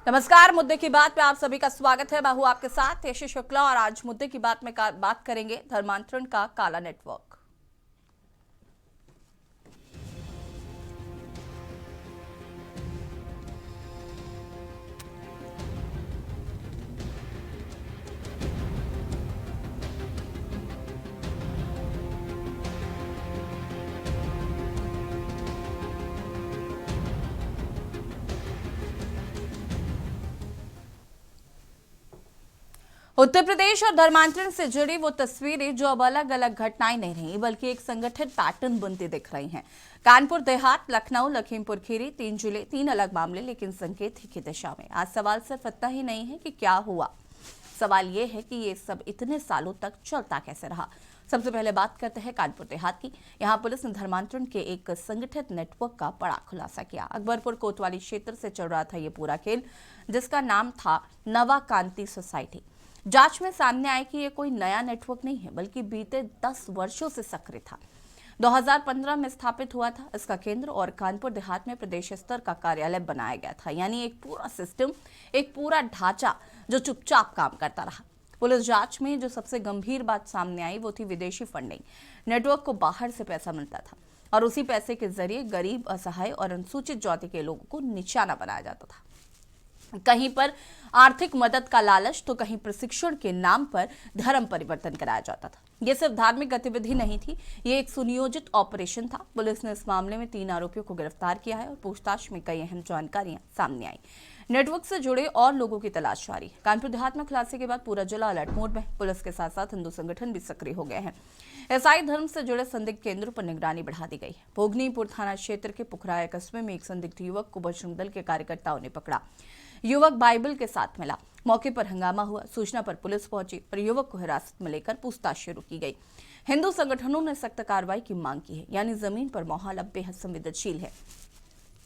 नमस्कार। मुद्दे की बात में आप सभी का स्वागत है। मैं हूं आपके साथ यशी शुक्ला और आज मुद्दे की बात में बात करेंगे धर्मांतरण का काला नेटवर्क। उत्तर प्रदेश और धर्मांतरण से जुड़ी वो तस्वीरें जो अब अलग अलग घटनाएं नहीं रही बल्कि एक संगठित पैटर्न बनती दिख रही हैं। कानपुर देहात, लखनऊ, लखीमपुर खीरी, 3 जिले, 3 अलग मामले, लेकिन संकेत ही की दिशा में। आज सवाल सिर्फ इतना ही नहीं है कि क्या हुआ, सवाल ये है कि ये सब इतने सालों तक चलता कैसे रहा। सबसे पहले बात करते हैं कानपुर देहात की। यहाँ पुलिस ने धर्मांतरण के एक संगठित नेटवर्क का बड़ा खुलासा किया। अकबरपुर कोतवाली क्षेत्र से चल रहा था ये पूरा खेल, जिसका नाम था नवा कांति सोसाइटी। जांच में सामने आया कि ये कोई नया नेटवर्क नहीं है बल्कि बीते 10 वर्षों से सक्रिय था। 2015 में स्थापित हुआ था इसका केंद्र और कानपुर देहात में प्रदेश स्तर का कार्यालय बनाया गया था। यानी एक पूरा सिस्टम, एक पूरा ढांचा जो चुपचाप काम करता रहा। पुलिस जांच में जो सबसे गंभीर बात सामने आई वो थी विदेशी फंडिंग। नेटवर्क को बाहर से पैसा मिलता था और उसी पैसे के जरिए गरीब, असहाय और अनुसूचित जाति के लोगों को निशाना बनाया जाता था। कहीं पर आर्थिक मदद का लालच तो कहीं प्रशिक्षण के नाम पर धर्म परिवर्तन कराया जाता था। यह सिर्फ धार्मिक गतिविधि नहीं थी, ये एक सुनियोजित ऑपरेशन था। पुलिस ने इस मामले में 3 आरोपियों को गिरफ्तार किया है और पूछताछ में कई अहम जानकारियां सामने आई। नेटवर्क से जुड़े और लोगों की तलाश जारी है। कानपुर देहात में खुलासे के बाद पूरा जिला अलर्ट मोड में। पुलिस के साथ साथ हिंदू संगठन भी सक्रिय हो गए हैं। ईसाई धर्म से जुड़े संदिग्ध केंद्रों पर निगरानी बढ़ा दी गई है। भोगनीपुर थाना क्षेत्र के पुखराया कस्बे में एक संदिग्ध युवक को बजरंग दल के कार्यकर्ताओं ने पकड़ा। युवक बाइबल के साथ मिला। मौके पर हंगामा हुआ। सूचना पर पुलिस पहुंची और युवक को हिरासत में लेकर पूछताछ शुरू की गई। हिंदू संगठनों ने सख्त कार्रवाई की मांग की है, यानी जमीन पर माहौल अब बेहद संवेदनशील है।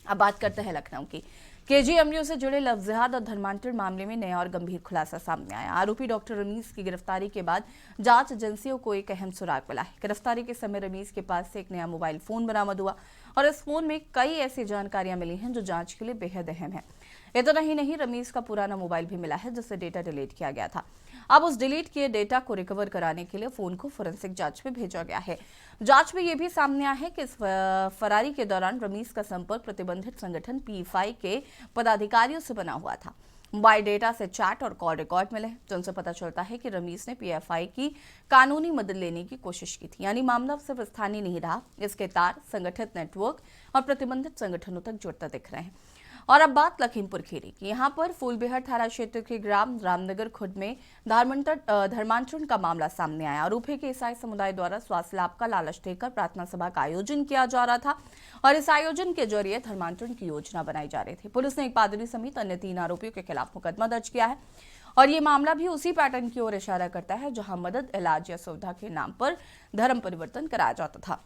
अब बात करते हैं लखनऊ की। केजीएमयू से जुड़े लव जिहाद और धर्मांतरण मामले में नया और गंभीर खुलासा सामने आया। आरोपी डॉक्टर रमीज की गिरफ्तारी के बाद जांच एजेंसियों को एक अहम सुराग मिला है। गिरफ्तारी के समय रमीज के पास से एक नया मोबाइल फोन बरामद हुआ और इस फोन में कई ऐसी जानकारियां मिली हैं जो जांच के लिए बेहद अहम है। इतना ही नहीं, रमीज का पुराना मोबाइल भी मिला है जिससे डेटा डिलीट किया गया था। अब उस डिलीट किए डेटा को रिकवर कराने के लिए फोन को फोरेंसिक जांच में भेजा गया है। जांच में यह भी सामने आया है कि इस फरारी के दौरान रमीज का संपर्क प्रतिबंधित संगठन पीएफआई के पदाधिकारियों से बना हुआ था। मोबाइल डेटा से चैट और कॉल रिकॉर्ड मिले जिनसे पता चलता है कि रमीज ने पीएफआई की कानूनी मदद लेने की कोशिश की थी। यानी मामला सिर्फ स्थानीय नहीं रहा, इसके तार संगठित नेटवर्क और प्रतिबंधित संगठनों तक जुड़ता दिख रहे हैं। और अब बात लखीमपुर खीरी की। यहाँ पर फूलबेहर थाना क्षेत्र के ग्राम रामनगर खुर्द में धर्मांतरण का मामला सामने आया। आरोपी के ईसाई समुदाय द्वारा स्वास्थ्य लाभ का लालच देकर प्रार्थना सभा का आयोजन किया जा रहा था और इस आयोजन के जरिए धर्मांतरण की योजना बनाई जा रही थी। पुलिस ने एक पादरी समेत अन्य 3 आरोपियों के खिलाफ मुकदमा दर्ज किया है और ये मामला भी उसी पैटर्न की ओर इशारा करता है जहां मदद, इलाज या सुविधा के नाम पर धर्म परिवर्तन कराया जाता था।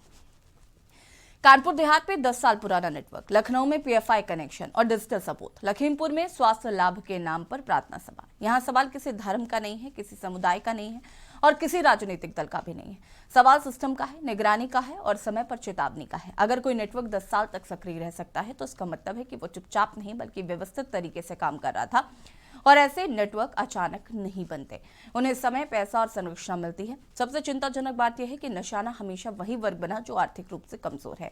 कानपुर देहात में 10 साल पुराना नेटवर्क, लखनऊ में पीएफआई कनेक्शन और डिजिटल सपोर्ट, लखीमपुर में स्वास्थ्य लाभ के नाम पर प्रार्थना सभा। यहाँ सवाल किसी धर्म का नहीं है, किसी समुदाय का नहीं है और किसी राजनीतिक दल का भी नहीं है। सवाल सिस्टम का है, निगरानी का है और समय पर चेतावनी का है। अगर कोई नेटवर्क 10 साल तक सक्रिय रह सकता है तो इसका मतलब है कि वो चुपचाप नहीं बल्कि व्यवस्थित तरीके से काम कर रहा था और ऐसे नेटवर्क अचानक नहीं बनते, उन्हें समय, पैसा और संरक्षण मिलती है। सबसे चिंताजनक बात यह है कि निशाना हमेशा वही वर्ग बना जो आर्थिक रूप से कमजोर है,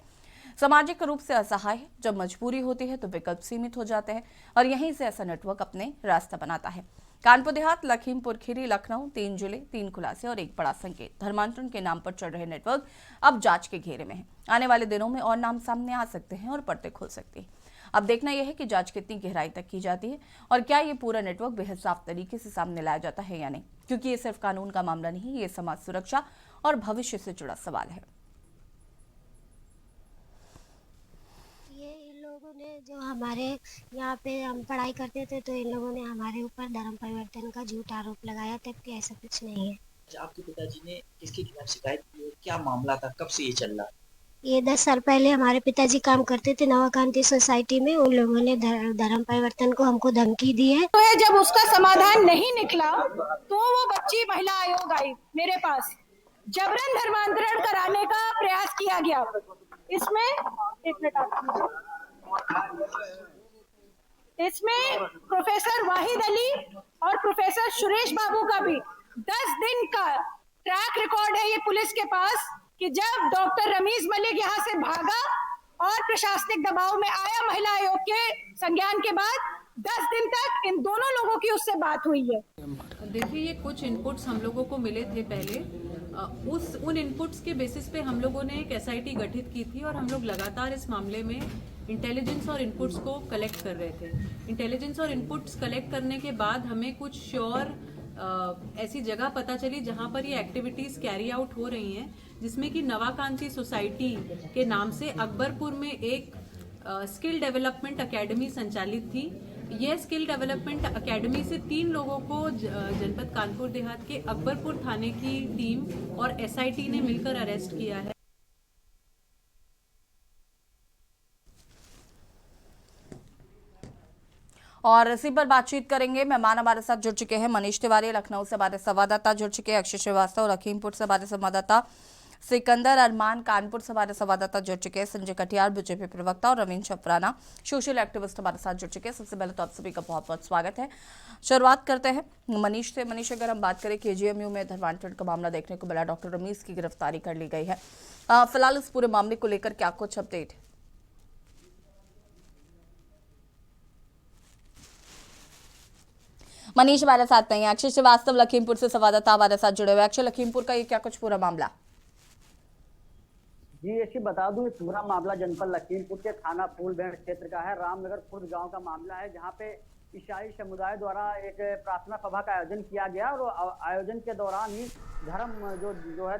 सामाजिक रूप से असहाय है। जब मजबूरी होती है तो विकल्प सीमित हो जाते हैं और यहीं से ऐसा नेटवर्क अपने रास्ता बनाता है। कानपुर देहात, लखीमपुर खीरी, लखनऊ, 3 जिले, 3 खुलासे और एक बड़ा संकेत। धर्मांतरण के नाम पर चल रहे नेटवर्क अब जांच के घेरे में है। आने वाले दिनों में और नाम सामने आ सकते हैं और पर्दे खुल सकते हैं। अब देखना यह है कि जांच कितनी गहराई तक की जाती है और क्या ये पूरा नेटवर्क बेहद साफ तरीके से सामने लाया जाता है या नहीं, क्योंकि ये सिर्फ कानून का मामला नहीं, ये समाज सुरक्षा और भविष्य से जुड़ा सवाल है। ये इन लोगों ने जो हमारे यहाँ पे हम पढ़ाई करते थे तो इन लोगों ने हमारे ऊपर धर्म परिवर्तन का झूठ आरोप लगाया, जबकि ऐसा कुछ नहीं है। आपके पिताजी ने किसके खिलाफ शिकायत की है? क्या मामला था? कब से ये चल रहा? ये 10 साल पहले हमारे पिताजी काम करते थे नवाकांति सोसाइटी में। उन लोगों ने धर्म परिवर्तन को हमको धमकी दी है। तो जब उसका समाधान नहीं निकला तो वो बच्ची महिला आयोग आई मेरे पास, जबरन धर्मांतरण कराने का प्रयास किया गया। इसमें एक मिनट इसमें प्रोफेसर वाहिद अली और प्रोफेसर सुरेश बाबू का भी 10 दिन का ट्रैक रिकॉर्ड है ये पुलिस के पास कि जब डॉक्टर रमीज मलिक यहाँ से भागा और प्रशासनिक दबाव में आया महिला आयोग के संज्ञान के बाद 10 दिन तक इन दोनों लोगों की उससे बात हुई है। देखिए, ये कुछ इनपुट्स हम लोगों को मिले थे पहले। उन इनपुट्स के बेसिस पे हम लोगों ने एक एसआईटी गठित की थी और हम लोग लगातार इस मामले में इंटेलिजेंस और इनपुट्स को कलेक्ट कर रहे थे। इंटेलिजेंस और इनपुट्स कलेक्ट करने के बाद हमें कुछ श्योर ऐसी जगह पता चली जहां पर ये एक्टिविटीज कैरी आउट हो रही हैं, जिसमें कि नवाकांति सोसाइटी के नाम से अकबरपुर में एक स्किल डेवलपमेंट एकेडमी संचालित थी। यह स्किल डेवलपमेंट एकेडमी से 3 लोगों को जनपद कानपुर देहात के अकबरपुर थाने की टीम और एसआईटी ने मिलकर अरेस्ट किया है। और इसी पर बातचीत करेंगे। मेहमान हमारे साथ जुड़ चुके हैं मनीष तिवारी, लखनऊ से हमारे संवाददाता जुड़ चुके हैं, अक्षय श्रीवास्तव लखीमपुर से हमारे संवाददाता, सिकंदर अरमान कानपुर से हमारे संवाददाता जुड़ चुके हैं, संजय कटियार बीजेपी प्रवक्ता और रवीन छपराना सोशल एक्टिविस्ट हमारे साथ जुड़ चुके हैं। सबसे पहले तो आप सभी का बहुत बहुत स्वागत है। शुरुआत करते हैं मनीष से। मनीष, अगर हम बात करें केजीएमयू में धर्मांतरण का मामला देखने को मिला, डॉक्टर रमीज की गिरफ्तारी कर ली गई है, फिलहाल इस पूरे मामले को लेकर क्या कुछ अपडेट है? मनीष हमारे साथ नहीं है, अक्षय श्रीवास्तव लखीमपुर से संवाददाता हमारे साथ जुड़े हुए। अक्षय, लखीमपुर का ये क्या कुछ पूरा मामला? जी ऐसी बता दूं, पूरा मामला जनपद लखीमपुर के थाना फूलबेड़ क्षेत्र का है। रामनगर खुर्द गांव का मामला है, जहां पे ईसाई समुदाय द्वारा एक प्रार्थना सभा का आयोजन किया गया और आयोजन के दौरान ही धर्म जो है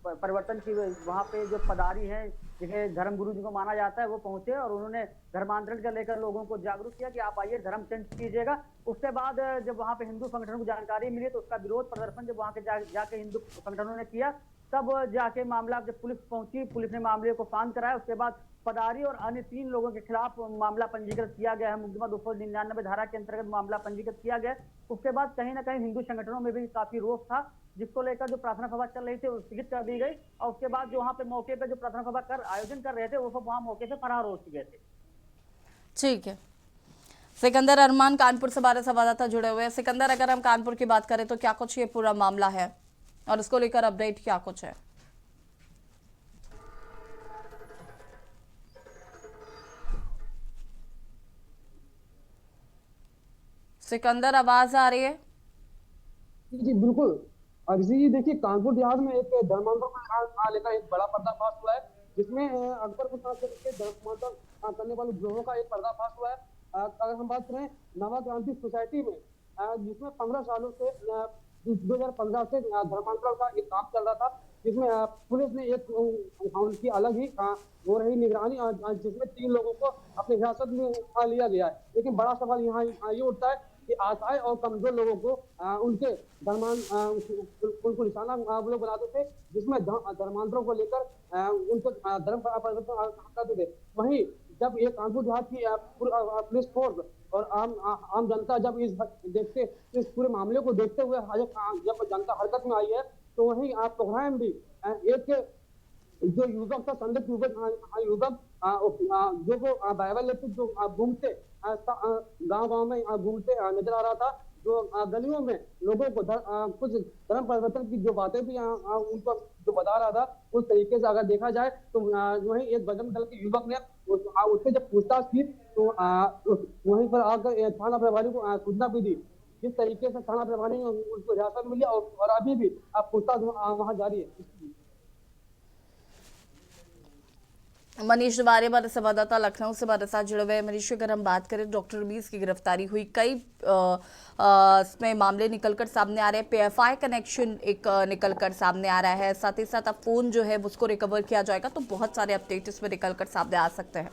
परिवर्तन की वहाँ पे जो पदारी है, जिन्हें धर्म गुरु जी को माना जाता है, वो पहुंचे और उन्होंने धर्मांतरण को लेकर लोगों को जागरूक किया कि आप आइए धर्म चेंज कीजिएगा। उसके बाद जब वहाँ पे हिंदू संगठनों को जानकारी मिली तो उसका विरोध प्रदर्शन जब वहाँ के जाके हिंदू संगठनों ने किया, तब जाके मामला जब पुलिस पहुंची, पुलिस ने मामले को शांत कराया। उसके बाद पदारी और अन्य 3 लोगों के खिलाफ मामला पंजीकृत किया गया है। मुकदमा 299 धारा के अंतर्गत मामला पंजीकृत किया गया। उसके बाद कहीं ना कहीं हिंदू संगठनों में भी काफी रोष था, जिसको लेकर जो प्रार्थना सभा चल रही थी वो स्थगित कर दी गई और उसके बाद जो वहाँ पे मौके पे जो प्रार्थना सभा आयोजन कर रहे थे वो सब वहाँ मौके से फरार हो चुके थे। ठीक है, सिकंदर अरमान कानपुर से हमारे संवाददाता जुड़े हुए हैं। सिकंदर, अगर हम कानपुर की बात करें तो क्या कुछ ये पूरा मामला है और इसको लेकर अपडेट क्या कुछ है? सिकंदर, आवाज आ रही है? जी बिल्कुल। अभिषेक जी, देखिए कानपुर देहात में एक धर्मांतरण को लेकर एक बड़ा पर्दाफाश हुआ है, जिसमें अकबरपुर थाना क्षेत्र के धर्मांतरण करने वाले गिरोहों का एक पर्दाफाश हुआ है। अगर हम बात करें नवाक्रांति सोसाइटी में, जिसमें 15 सालों से 2015 से धर्मांतरण का एक काम चल रहा था, जिसमें पुलिस ने एक उनकी अलग ही हो रही निगरानी, जिसमें 3 लोगों को अपनी हिरासत में लिया गया है। लेकिन बड़ा सवाल यहाँ ये उठता है कि असहाय और कमजोर लोगों को उनके उनको निशाना वो लोग बनाते थे, जिसमें धर्मांतरों को लेकर उनको धर्म परिवर्तन करते थे। वहीं जब ये कानपुर देहात की पुलिस फोर्स और आम जनता जब इस पूरे मामले को देखते हुए जब जनता हरकत में आई है, तो वहीं प्रोग्राम भी एक जो युवक था, संदिग्ध युवक जो वो बाइबल लेके जो घूमते गांव में घूमते नजर आ रहा था, जो गलियों में लोगों को कुछ धर्म परिवर्तन की जो बातें भी उनको जो बता रहा था, उस तरीके से अगर देखा जाए तो वहीं एक बजरंग दल के युवक ने उससे जब पूछताछ की तो वहीं पर आकर थाना प्रभारी को सूचना भी दी। जिस तरीके से थाना प्रभारी ने उनको हिरासत मिली और अभी भी पूछताछ वहाँ जारी है। मनीष तिवारी हमारे संवाददाता लखनऊ से हमारे साथ जुड़े हुए। मनीष, अगर हम बात करें डॉक्टर रमीज की गिरफ्तारी हुई, कई इसमें मामले निकलकर सामने आ रहे हैं। पीएफआई कनेक्शन एक निकलकर सामने आ रहा है, साथ ही साथ अब फोन जो है उसको रिकवर किया जाएगा, तो बहुत सारे अपडेट इसमें निकलकर सामने आ सकते हैं।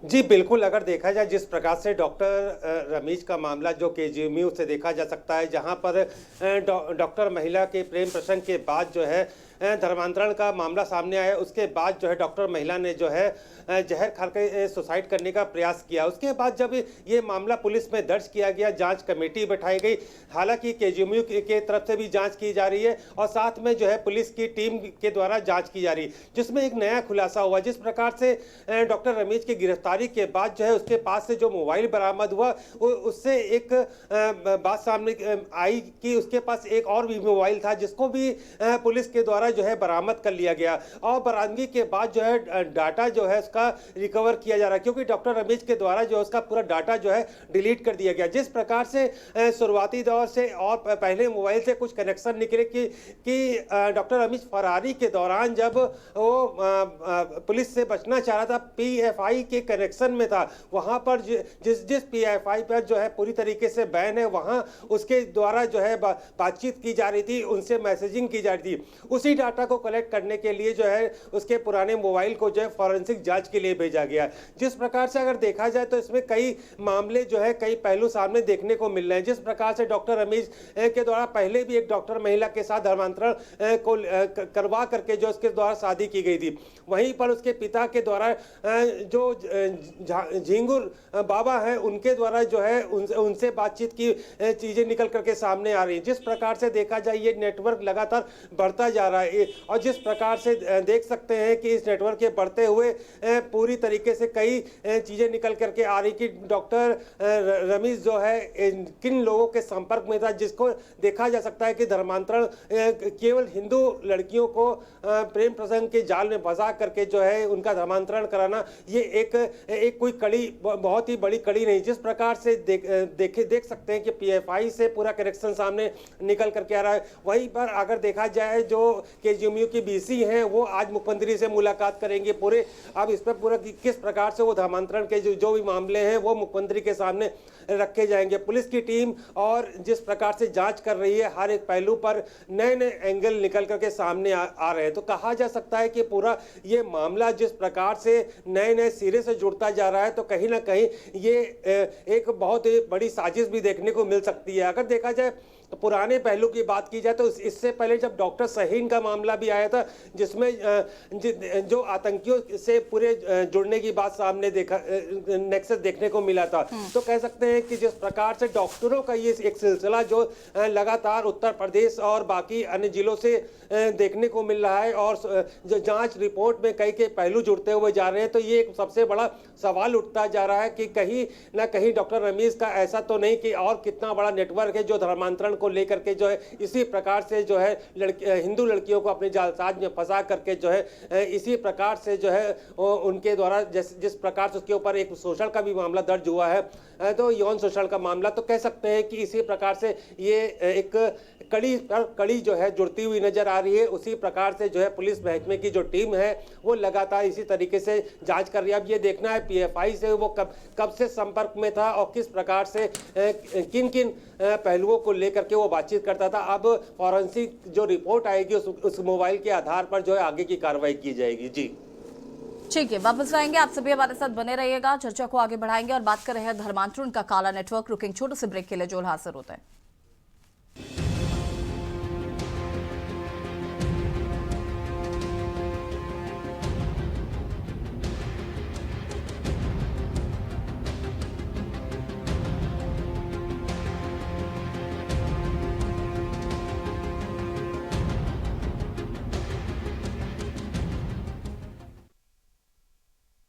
जी बिल्कुल, अगर देखा जाए जिस प्रकार से डॉक्टर रमीज का मामला जो केजीएमयू से देखा जा सकता है, जहां पर डॉक्टर महिला के प्रेम प्रसंग के बाद जो है धर्मांतरण का मामला सामने आया, उसके बाद जो है डॉक्टर महिला ने जो है जहर खा के सुसाइड करने का प्रयास किया। उसके बाद जब ये मामला पुलिस में दर्ज किया गया, जांच कमेटी बैठाई गई, हालांकि केजीएमयू के तरफ से भी जांच की जा रही है और साथ में जो है पुलिस की टीम के द्वारा जांच की जा रही है, जिसमें एक नया खुलासा हुआ। जिस प्रकार से डॉक्टर रमीज की गिरफ्तारी के बाद जो है उसके पास से जो मोबाइल बरामद हुआ, उससे एक बात सामने आई कि उसके पास एक और भी मोबाइल था, जिसको भी पुलिस के द्वारा जो है बरामद कर लिया गया और बरामदगी के बाद जो है डाटा जो है उसका रिकवर किया जा रहा है, क्योंकि डॉक्टर रमीज के द्वारा जो उसका पूरा डाटा जो है डिलीट कर दिया गया। जिस प्रकार से शुरुआती दौर से और पहले मोबाइल से कुछ कनेक्शन निकले कि डॉक्टर रमीज फरारी के दौरान जब वो पुलिस से बचना चाह रहा था, पीएफआई के कनेक्शन में था, वहां पर जिस पीएफआई पर जो है पूरी तरीके से बैन है, वहां उसके द्वारा जो है बातचीत की जा रही थी, उनसे मैसेजिंग की जा रही थी। उसी डाटा को कलेक्ट करने के लिए जो है उसके पुराने मोबाइल को जो है फॉरेंसिक जांच के लिए भेजा गया। जिस प्रकार से अगर देखा जाए तो इसमें कई मामले जो है कई पहलू सामने देखने को मिल रहे हैं। जिस प्रकार से डॉक्टर रमीज के द्वारा पहले भी एक डॉक्टर महिला के साथ धर्मांतरण को करवा करके जो उसके द्वारा शादी की गई थी, वहीं पर उसके पिता के द्वारा जो झिंगुर बाबा हैं उनके द्वारा जो है उनसे बातचीत की चीजें निकल करके सामने आ रही हैं। जिस प्रकार से देखा जाए ये नेटवर्क लगातार बढ़ता जा रहा है और जिस प्रकार से देख सकते हैं कि इस नेटवर्क के बढ़ते हुए पूरी तरीके से कई चीजें निकल करके आ रही कि डॉक्टर रमीज जो है किन लोगों के संपर्क में था, जिसको देखा जा सकता है कि धर्मांतरण केवल हिंदू लड़कियों को प्रेम प्रसंग के जाल में फंसा करके जो है उनका धर्मांतरण कराना, ये एक कोई कड़ी, बहुत ही बड़ी कड़ी नहीं। जिस प्रकार से देख सकते हैं कि पीएफआई से पूरा कनेक्शन सामने निकल करके आ रहा है। वहीं पर अगर देखा जाए जो केजीएमयू की बीसी हैं वो आज मुख्यमंत्री से मुलाकात करेंगे पूरे, अब इस पर पूरा किस प्रकार से वो धर्मांतरण के जो भी मामले हैं वो मुख्यमंत्री के सामने रखे जाएंगे। पुलिस की टीम और जिस प्रकार से जांच कर रही है, हर एक पहलू पर नए नए एंगल निकल करके सामने आ रहे हैं, तो कहा जा सकता है कि पूरा ये मामला जिस प्रकार से नए नए सिरे से जुड़ता जा रहा है, तो कहीं ना कहीं ये एक बहुत ही बड़ी साजिश भी देखने को मिल सकती है। अगर देखा जाए तो पुराने पहलू की बात की जाए तो इससे पहले जब डॉक्टर शहीन का मामला भी आया था, जिसमें जो आतंकियों से पूरे जुड़ने की बात सामने नेक्सस देखने को मिला था, तो कह सकते हैं कि जिस प्रकार से डॉक्टरों का ये एक सिलसिला जो लगातार उत्तर प्रदेश और बाकी अन्य जिलों से देखने को मिल रहा है और जो जांच रिपोर्ट में कई के पहलू जुड़ते हुए जा रहे हैं, तो ये एक सबसे बड़ा सवाल उठता जा रहा है कि कहीं ना कहीं डॉक्टर रमीज का ऐसा तो नहीं कि और कितना बड़ा नेटवर्क है जो धर्मांतरण को लेकर के जो है इसी प्रकार से जो है हिंदू लड़कियों को अपने जालसाज में फंसा करके जो है इसी प्रकार से जो है उनके द्वारा जिस प्रकार से उसके ऊपर एक शोषण का भी मामला दर्ज हुआ है, तो यौन शोषण का मामला, तो कह सकते हैं कि इसी प्रकार से ये एक कड़ी पर कड़ी जो है जुड़ती हुई नजर आ रही है। उसी प्रकार से जो है पुलिस महकमे की जो टीम है वो लगातार इसी तरीके से जांच कर रही है। अब ये देखना है पीएफआई से वो कब से संपर्क में था और किस प्रकार से किन किन पहलुओं को लेकर के वो बातचीत करता था। अब फॉरेंसिक जो रिपोर्ट आएगी उस मोबाइल के आधार पर जो है आगे की कार्रवाई की जाएगी। जी ठीक है, वापस आएंगे, आप सभी हमारे साथ बने रहिएगा, चर्चा को आगे बढ़ाएंगे और बात कर रहे हैं धर्मांतरण का काला नेटवर्क। रुकेंगे छोटे से ब्रेक के लिए, जो हाजिर होते हैं।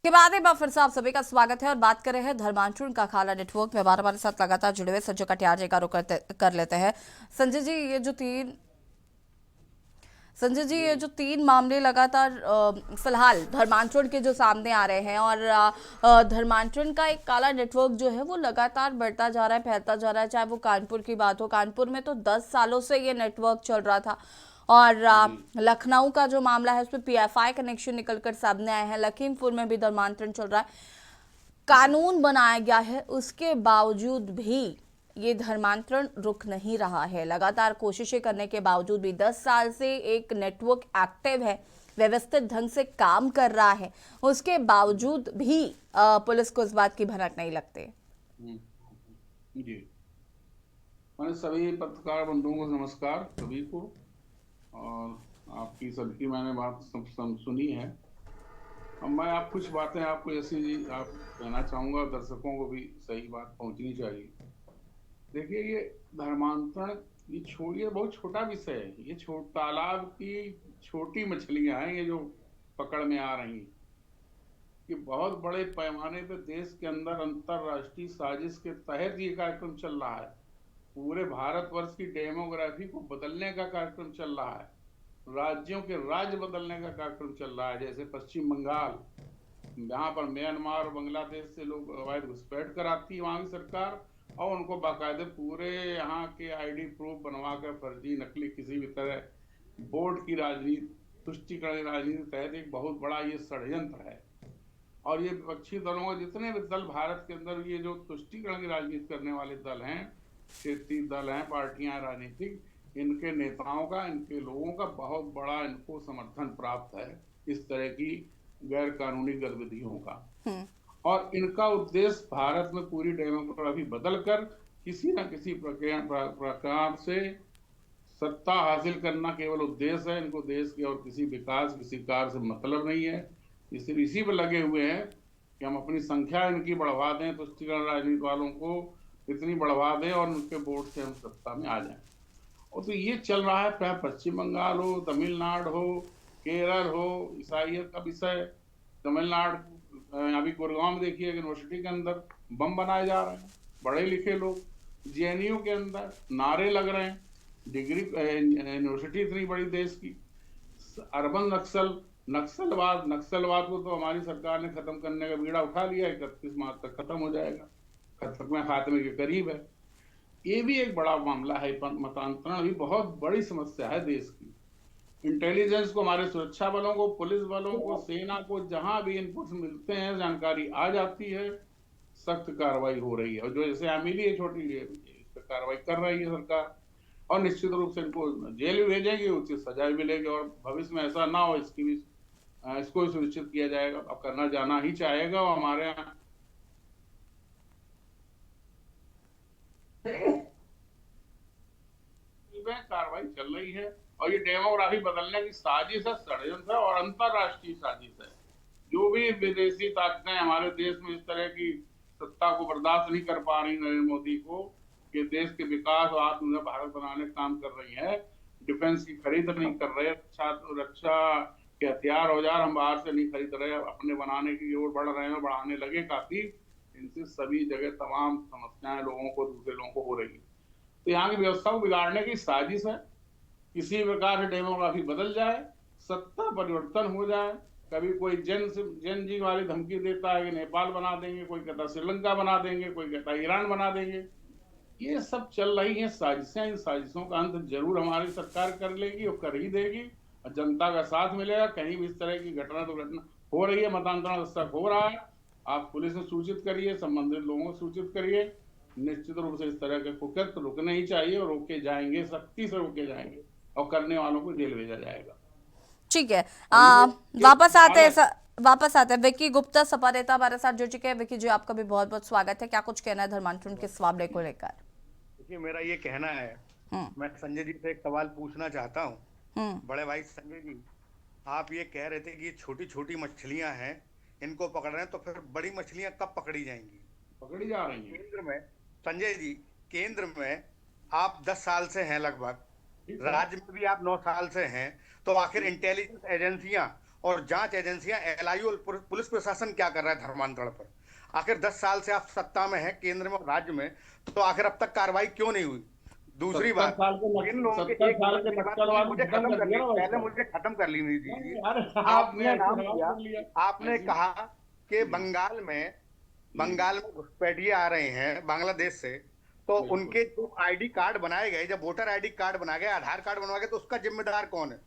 के बाद एक बार फिर से आप सभी का स्वागत है और बात कर रहे हैं धर्मांतरण का काला नेटवर्क में। हमारे साथ लगातार जुड़े हुए संजय कटियार जी का रुख कर लेते हैं। संजय जी, ये जो तीन मामले लगातार फिलहाल धर्मांतरण के जो सामने आ रहे हैं और धर्मांतरण का एक काला नेटवर्क जो है वो लगातार बढ़ता जा रहा है, फैलता जा रहा है। चाहे वो कानपुर की बात हो, कानपुर में तो 10 सालों से ये नेटवर्क चल रहा था और लखनऊ का जो मामला है उसमें पीएफआई कनेक्शन निकलकर सामने आए हैं। लखीमपुर में भी धर्मांतरण चल रहा है। कानून बनाया गया है, उसके बावजूद भी ये धर्मांतरण रुक नहीं रहा है। लगातार कोशिशें करने के बावजूद भी 10 साल से एक नेटवर्क एक्टिव है, व्यवस्थित ढंग से काम कर रहा है, उसके बावजूद भी पुलिस को इस बात की भनक नहीं लगती। जी, मैंने सभी पत्रकार बंधुओं को नमस्कार सभी को। और आपकी सबकी मैंने बात सुनी है। अब मैं आप कुछ बातें आपको ऐसी आप कहना चाहूँगा, दर्शकों को भी सही बात पहुँचनी चाहिए। देखिए, ये धर्मांतरण ये बहुत छोटा विषय है। ये तालाब की छोटी मछलियां हैं ये जो पकड़ में आ रही हैं। कि बहुत बड़े पैमाने पे देश के अंदर अंतरराष्ट्रीय साजिश के तहत ये कार्यक्रम चल रहा है। पूरे भारतवर्ष की डेमोग्राफी को बदलने का कार्यक्रम चल रहा है। राज्यों के राज्य बदलने का कार्यक्रम चल रहा है। जैसे पश्चिम बंगाल, जहाँ पर म्यांमार और बांग्लादेश से लोग अवैध घुसपैठ कराती है वहाँ की सरकार, और उनको बाकायदे पूरे यहाँ के आईडी प्रूफ बनवा कर फर्जी नकली किसी भी तरह बोर्ड की राजनीति, तुष्टिकरण की राजनीति के तहत एक बहुत बड़ा ये षड्यंत्र है। और ये विपक्षी दलों के जितने भी दल भारत के अंदर ये जो तुष्टिकरण की राजनीति करने वाले दल हैं, क्षेत्रीय दल हैं, पार्टियां राजनीतिक, इनके नेताओं का, इनके लोगों का बहुत बड़ा इनको समर्थन प्राप्त है इस तरह की गैर कानूनी गतिविधियों का। और इनका उद्देश्य भारत में पूरी डेमोक्रेसी बदलकर किसी न किसी प्रकार से सत्ता हासिल करना केवल उद्देश्य है। इनको देश के और किसी विकास, किसी कार्य से मतलब नहीं है। इसी पर लगे हुए हैं कि हम अपनी संख्या इनकी बढ़वा दें, तुष्टिकरण राजनीति वालों को इतनी बढ़वा दें और उनके वोट से हम सत्ता में आ जाएं। और तो ये चल रहा है, चाहे पश्चिम बंगाल हो, तमिलनाडु हो, केरल हो, ईसाइयत का विषय। तमिलनाडु अभी गुड़गांव में देखिए यूनिवर्सिटी के अंदर बम बनाए जा रहे हैं, बड़े लिखे लोग। जेएनयू के अंदर नारे लग रहे हैं, डिग्री यूनिवर्सिटी इतनी बड़ी देश की। अर्बन नक्सलवाद को तो हमारी सरकार ने खत्म करने का बीड़ा उठा लिया। 31 मार्च तक खत्म हो जाएगा, खात्मे के करीब है। ये भी एक बड़ा मामला है। मतांतरण भी बहुत बड़ी समस्या है देश की। इंटेलिजेंस को, हमारे सुरक्षा बलों को, पुलिस बलों को, सेना को जहां भी इनपुट्स मिलते हैं, जानकारी आ जाती है, सख्त कार्रवाई हो रही है। और जो जैसे मिली है छोटी, इस पर कार्रवाई कर रही है सरकार, और निश्चित रूप से इनको जेल भी भेजेंगे, उचित सजा भी मिलेगी। और भविष्य में ऐसा ना हो इसको भी सुनिश्चित किया जाएगा। अब करना जाना ही चाहेगा। और हमारे यहाँ कार्रवाई चल रही है। और ये डेमोग्राफी बदलने की साजिश है, षड्यंत्र है और अंतरराष्ट्रीय साजिश है। जो भी विदेशी ताकतें हमारे देश में इस तरह की सत्ता को बर्दाश्त नहीं कर पा रही नरेंद्र मोदी को, कि देश के विकास और आत्मनिर्भर भारत बनाने का काम कर रही है, डिफेंस की खरीद नहीं कर रहे, रक्षा के हथियार औजार हम बाहर से नहीं खरीद रहे, अपने बनाने की ओर बढ़ रहे हैं, बढ़ाने लगे काफी। इनसे सभी जगह तमाम समस्याएं लोगों को, दूसरे लोगों को हो रही है। तो यहाँ की व्यवस्था को बिगाड़ने की साजिश है। किसी प्रकार से डेमोग्राफी बदल जाए, सत्ता परिवर्तन हो जाए। कभी कोई जन जी वाली धमकी देता है कि नेपाल बना देंगे, कोई कहता श्रीलंका बना देंगे, कोई कहता ईरान बना देंगे। ये सब चल रही है साजिशें। इन साजिशों का अंत जरूर हमारी सरकार कर लेगी और कर ही देगी। और जनता का साथ मिलेगा। कहीं भी इस तरह की घटना हो रही है, मतांतरण तक हो रहा है, आप पुलिस को सूचित करिए, संबंधित लोगों को सूचित करिए। निश्चित रूप से इस तरह के कुकृत्य रुकने ही चाहिए और रोके जाएंगे, सख्ती से रोके जाएंगे, और करने वालों को जेल भेजा जाएगा। ठीक है, वापस आते हैं विक्की गुप्ता, सपा नेता हमारे साथ जुड़ चुके हैं। विक्की जी, आपका भी बहुत बहुत स्वागत है। क्या कुछ कहना है धर्मांतरण के इस मामले को लेकर? देखिए, मेरा ये कहना है, मैं संजय जी से एक सवाल पूछना चाहता हूँ। बड़े भाई संजय जी, आप ये कह रहे थे कि छोटी छोटी मछलियां हैं, इनको पकड़ रहे हैं, तो फिर बड़ी मछलियां कब पकड़ी जाएंगी? पकड़ी जा रही हैं केंद्र में। संजय जी, केंद्र में आप 10 साल से हैं लगभग, राज्य में भी आप 9 साल से हैं, तो आखिर इंटेलिजेंस एजेंसियां और जांच एजेंसियां, एलआईयू और पुलिस प्रशासन क्या कर रहा है धर्मांतरण पर? आखिर 10 साल से आप सत्ता में हैं, केंद्र में और राज्य में, तो आखिर अब तक कार्रवाई क्यों नहीं हुई? दूसरी बात, इन लोगों के मुझे खत्म कर लेनी दीजिए। आपने कहा कि बंगाल में घुसपैठिए आ रहे हैं बांग्लादेश से, तो उनके जो आईडी कार्ड बनाए गए, जब वोटर आईडी कार्ड बना गए, आधार कार्ड बनवा गए, तो उसका जिम्मेदार कौन है?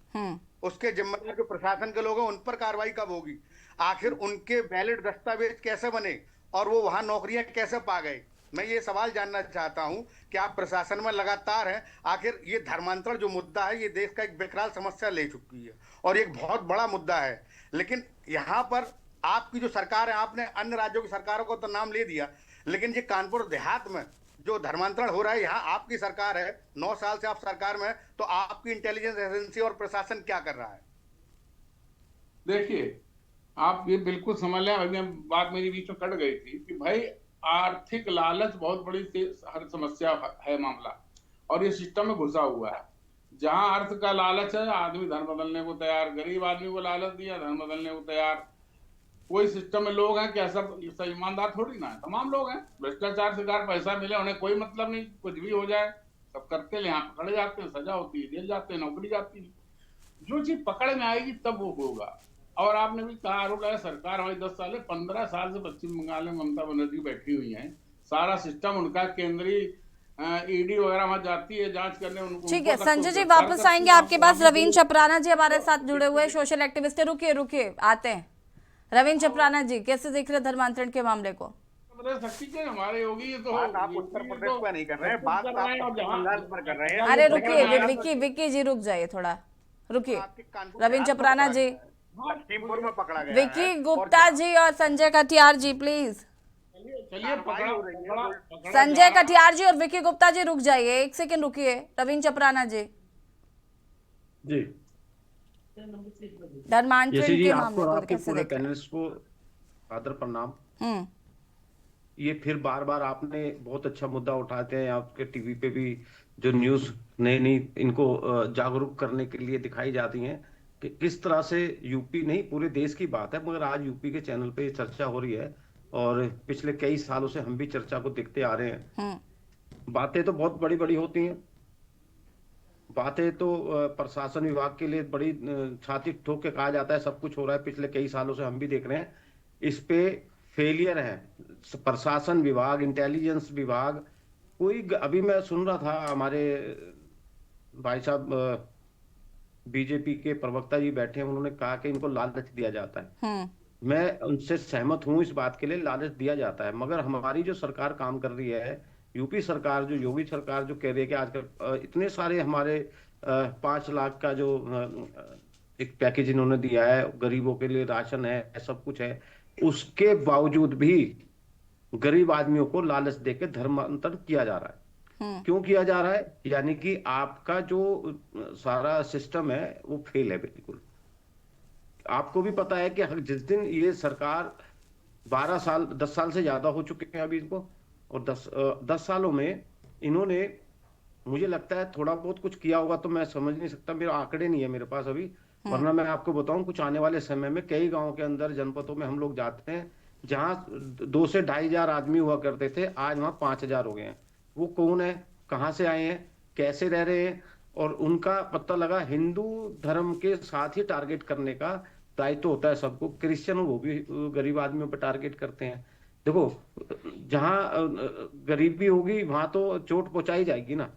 उसके जिम्मेदार जो प्रशासन के लोग हैं, उन पर कार्रवाई कब होगी? आखिर उनके वैलिड दस्तावेज कैसे बने और वो वहां नौकरियां कैसे पा गए? मैं ये सवाल जानना चाहता हूं कि आप प्रशासन में लगातार हैं। आखिर ये धर्मांतरण जो मुद्दा है, ये देश का एक विकराल समस्या ले चुकी है और एक बहुत बड़ा मुद्दा है। लेकिन यहाँ पर आपकी जो सरकार है, आपने अन्य राज्यों की सरकारों को तो नाम ले दिया, लेकिन ये कानपुर देहात में जो धर्मांतरण हो रहा है, यहाँ आपकी सरकार है, 9 साल से आप सरकार में, तो आपकी इंटेलिजेंस एजेंसी और प्रशासन क्या कर रहा है? देखिए, आप ये बिल्कुल समझ लें, अभी बात मेरी बीच में कट गई थी कि भाई आर्थिक लालच बहुत बड़ी हर समस्या है मामला, और ये सिस्टम में घुसा हुआ है। जहां अर्थ का लालच है, आदमी धर्म बदलने को तैयार, गरीब आदमी को लालच दिया, धर्म बदलने को तैयार। कोई सिस्टम में लोग हैं क्या सब ईमानदार थोड़ी ना है, तमाम लोग हैं भ्रष्टाचार शिकार, पैसा मिले उन्हें कोई मतलब नहीं, कुछ भी हो जाए सब करते हैं, यहाँ पकड़े जाते हैं, सजा होती है, जेल जाते हैं, नौकरी जाती है। जो चीज पकड़ में आएगी तब वो होगा। और आपने भी कहा, आरोप लगाया सरकार हमारी 10 साल 15 साल से पश्चिम बंगाल में ममता बनर्जी बैठी हुई हैं, सारा सिस्टम उनका, केंद्रीय ईडी वगैरह वहां जाती है जांच करने। ठीक है संजय जी, वापस आएंगे आपके पास। रवीन चपराना जी हमारे साथ जुड़े हुए सोशल एक्टिविस्ट। रुकिए आते हैं। रवीन चपराना जी, कैसे देख रहे धर्मांतरण के मामले को? हमारे योगी तो आप उत्तर प्रदेश पर नहीं कर रहे हैं, बात आप बंगाल पर कर रहे हैं। अरे रुकिए विक्की जी, रुक जाइए थोड़ा, रुकिए। रवीन चपराना जी, लखीमपुर में पकड़ा गया, विक्की गुप्ता जी और संजय कटियार जी प्लीज। संजय कटियार जी और विक्की गुप्ता जी रुक जाइए, 1 सेकंड रुकिए। रवीन चपराना जी जी, धर्मांतरण के मामले को कैसे पूरे देख रहे हैं? पैनलिस्ट को आदर प्रणाम। ये फिर बार बार आपने बहुत अच्छा मुद्दा उठाते हैं, आपके टीवी पे भी जो न्यूज नई इनको जागरूक करने के लिए दिखाई जाती हैं कि किस तरह से यूपी नहीं पूरे देश की बात है, मगर आज यूपी के चैनल पे चर्चा हो रही है और पिछले कई सालों से हम भी चर्चा को देखते आ रहे हैं। बातें तो बहुत बड़ी बड़ी होती हैं, बातें तो प्रशासन विभाग के लिए बड़ी छाती ठोक के कहा जाता है सब कुछ हो रहा है, पिछले कई सालों से हम भी देख रहे हैं। इस पे फेलियर है प्रशासन विभाग, इंटेलिजेंस विभाग। कोई अभी मैं सुन रहा था, हमारे भाई साहब बीजेपी के प्रवक्ता जी बैठे हैं, उन्होंने कहा कि इनको लालच दिया जाता है। मैं उनसे सहमत हूं इस बात के लिए, लालच दिया जाता है, मगर हमारी जो सरकार काम कर रही है, यूपी सरकार, जो योगी सरकार जो कह रही है कि आजकल इतने सारे हमारे 5 लाख का जो एक पैकेज इन्होंने दिया है, गरीबों के लिए राशन है, सब कुछ है, उसके बावजूद भी गरीब आदमियों को लालच देकर धर्मांतरण किया जा रहा है। क्यों किया जा रहा है? यानी कि आपका जो सारा सिस्टम है वो फेल है बिल्कुल। आपको भी पता है कि जिस दिन ये सरकार 12 साल 10 साल से ज्यादा हो चुके हैं अभी इनको, और 10 सालों में इन्होंने, मुझे लगता है थोड़ा बहुत कुछ किया होगा, तो मैं समझ नहीं सकता, मेरे आंकड़े नहीं है मेरे पास अभी, वरना मैं आपको बताऊं कुछ आने वाले समय में कई गांवों के अंदर, जनपदों में हम लोग जाते हैं जहां 2 से 2,500 आदमी हुआ करते थे, आज वहां 5,000 हो गए हैं। वो कौन है, कहां से आए हैं, कैसे रह रहे हैं, और उनका पता लगा। हिंदू धर्म के साथ ही टारगेट करने का दायित्व होता है सबको। क्रिश्चियन वो भी गरीब आदमियों पर टारगेट करते हैं। देखो, जहां गरीबी होगी वहां तो चोट पहुंचाई जाएगी ना,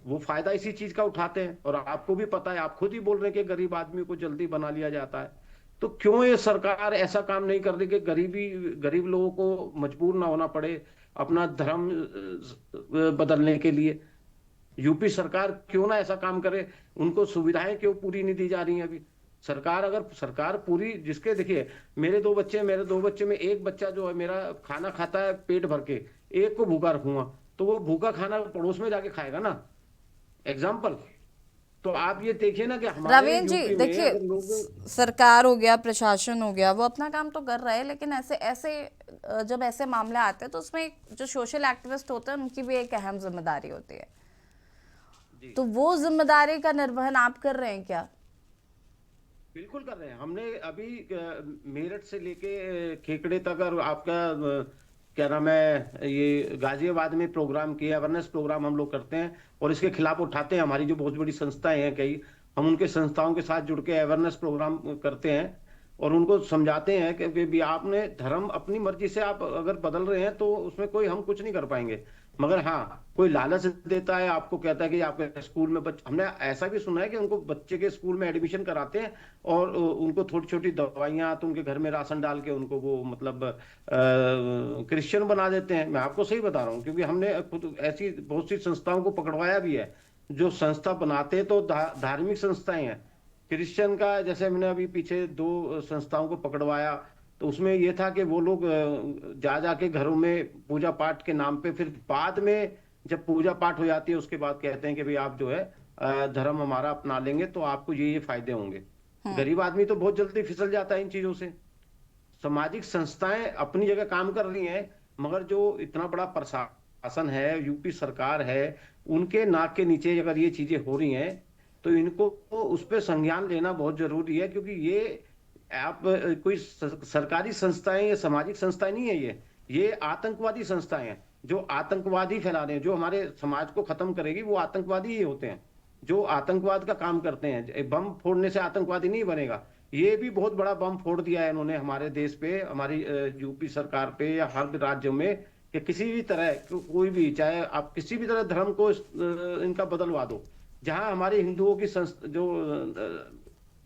वो फायदा इसी चीज का उठाते हैं। और आपको भी पता है, आप खुद ही बोल रहे हैं कि गरीब आदमी को जल्दी बना लिया जाता है। तो क्यों ये सरकार ऐसा काम नहीं कर रही कि गरीब लोगों को मजबूर ना होना पड़े अपना धर्म बदलने के लिए? यूपी सरकार क्यों ना ऐसा काम करे? उनको सुविधाएं क्यों पूरी नहीं दी जा रही हैं अभी? अगर सरकार पूरी, जिसके देखिए मेरे दो बच्चे में एक बच्चा जो है मेरा खाना खाता है पेट भर के, एक को भूखा रखूंगा तो वो भूखा खाना पड़ोस में जाके खाएगा ना, एग्जाम्पल। तो आप ये देखिए ना कि हमारे रवीन जी देखिए, सरकार हो गया, प्रशासन हो गया, वो अपना काम तो कर रहा है, लेकिन ऐसे जब ऐसे मामले आते हैं तो उसमें जो सोशल एक्टिविस्ट होते हैं उनकी भी एक अहम जिम्मेदारी होती है। तो वो जिम्मेदारी का निर्वहन आप कर रहे हैं क्या? बिल्कुल कर रहे हैं। हमने अभी मेरठ से लेके खेकड़े तक, और आपका क्या नाम है, ये गाजियाबाद में प्रोग्राम किया, अवेयरनेस प्रोग्राम हम लोग करते हैं और इसके खिलाफ उठाते हैं। हमारी जो बहुत बड़ी संस्थाएं हैं कई, हम उनके संस्थाओं के साथ जुड़ के अवेयरनेस प्रोग्राम करते हैं और उनको समझाते हैं कि भी आपने धर्म अपनी मर्जी से आप अगर बदल रहे हैं तो उसमें कोई हम कुछ नहीं कर पाएंगे, मगर हाँ कोई लालच देता है, आपको कहता है कि आपके स्कूल में हमने ऐसा भी सुना है कि उनको बच्चे के स्कूल में एडमिशन कराते हैं और उनको थोड़ी छोटी दवाइयां, तो उनके घर में राशन डाल के उनको वो मतलब क्रिश्चियन बना देते हैं। मैं आपको सही बता रहा हूँ, क्योंकि हमने खुद ऐसी बहुत सी संस्थाओं को पकड़वाया भी है। जो संस्था बनाते तो धार्मिक संस्थाएं हैं, क्रिश्चियन का, जैसे हमने अभी पीछे 2 संस्थाओं को पकड़वाया, तो उसमें ये था कि वो लोग जा जाके घरों में पूजा पाठ के नाम पे, फिर बाद में जब पूजा पाठ हो जाती है उसके बाद कहते हैं कि भाई आप जो है धर्म हमारा अपना लेंगे तो आपको ये फायदे होंगे। गरीब आदमी तो बहुत जल्दी फिसल जाता है इन चीजों से। सामाजिक संस्थाएं अपनी जगह काम कर रही हैं, मगर जो इतना बड़ा प्रशासन है, यूपी सरकार है, उनके नाक के नीचे अगर ये चीजें हो रही हैं तो इनको उस पर संज्ञान लेना बहुत जरूरी है, क्योंकि ये आप कोई सरकारी संस्थाएं या सामाजिक संस्थाएं नहीं है, ये आतंकवादी संस्थाएं हैं जो आतंकवादी फैला रहे हैं। जो हमारे समाज को खत्म करेगी वो आतंकवादी ही होते हैं, जो आतंकवाद का काम करते हैं। बम फोड़ने से आतंकवादी नहीं बनेगा। ये भी बहुत बड़ा बम फोड़ दिया है इन्होंने हमारे देश पे, हमारी यूपी सरकार पे या हर राज्य में, कि किसी भी तरह कोई भी, चाहे आप किसी भी तरह धर्म को इनका बदलवा दो, जहां हमारे हिंदुओं की जो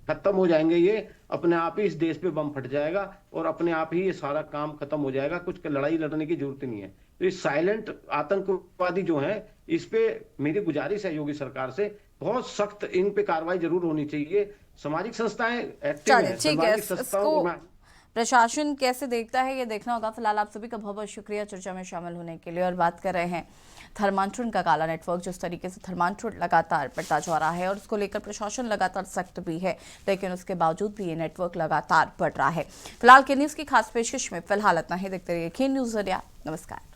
खत्म हो जाएंगे, ये अपने आप ही इस देश पे बम फट जाएगा और अपने आप ही ये सारा काम खत्म हो जाएगा। कुछ लड़ाई लड़ने की जरूरत नहीं है। तो ये साइलेंट आतंकवादी जो हैं, इस पे मेरी गुजारिश है योगी सरकार से, बहुत सख्त इन पे कार्रवाई जरूर होनी चाहिए। सामाजिक संस्थाएं एक्टिव हैं, ठीक है, सामाजिक संस्थाओं को प्रशासन कैसे देखता है ये देखना होगा। फिलहाल आप सभी का बहुत बहुत शुक्रिया चर्चा में शामिल होने के लिए। और बात कर रहे हैं धर्मांतरण का काला नेटवर्क, जिस तरीके से धर्मांतरण लगातार बढ़ता जा रहा है और उसको लेकर प्रशासन लगातार सख्त भी है, लेकिन उसके बावजूद भी ये नेटवर्क लगातार बढ़ रहा है। फिलहाल के न्यूज़ की खास पेशकश में फिलहाल इतना ही। देखते रहिए के न्यूज़ इंडिया। नमस्कार।